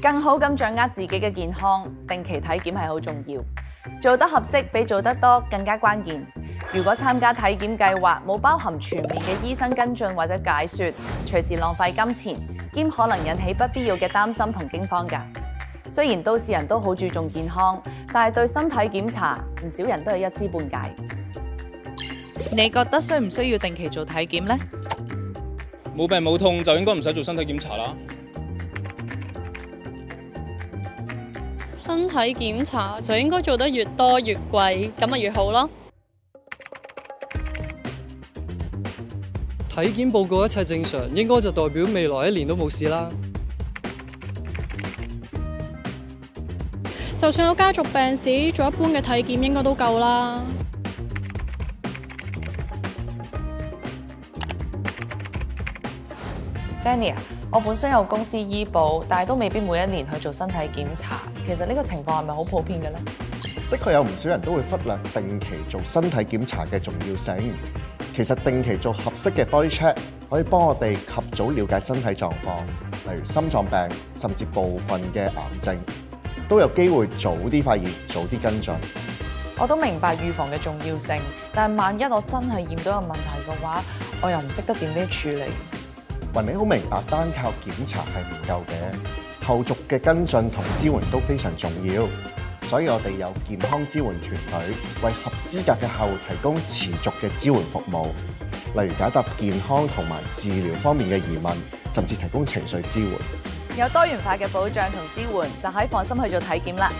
更好咁掌握自己嘅健康，定期體檢係好重要。做得合適比做得多更加關鍵。如果參加體檢計劃冇包含全面嘅醫生跟進或者解說，隨時浪費金錢，兼可能引起不必要嘅擔心同驚慌㗎。雖然都市人都好注重健康，但係對身體檢查唔少人都係一知半解。你覺得需唔需要定期做體檢呢？冇病冇痛就應該唔使做身體檢查啦。身體檢查就應該做得越多越貴，咁咪越好咯。體檢報告一切正常，應該就代表未來1年都冇事啦。就算有家族病史，做一般嘅體檢應該都夠啦。Danny 啊，我本身有公司醫保，但係都未必每一年去做身體檢查。其實呢個情況係咪好普遍嘅呢？的確有唔少人都會忽略定期做身體檢查嘅重要性。其實定期做合適嘅 body check 可以幫我哋及早了解身體狀況，例如心臟病，甚至部分嘅癌症，都有機會早啲發現，早啲跟進。我都明白預防嘅重要性，但係萬一我真係驗到有問題嘅話，我又唔識得點樣處理。雲你好明白，單靠檢查係唔夠嘅，後續嘅跟進同支援都非常重要。所以我哋有健康支援團隊，為合資格嘅客戶提供持續嘅支援服務，例如解答健康同埋治療方面嘅疑問，甚至提供情緒支援。有多元化嘅保障同支援，就可以放心去做體檢啦。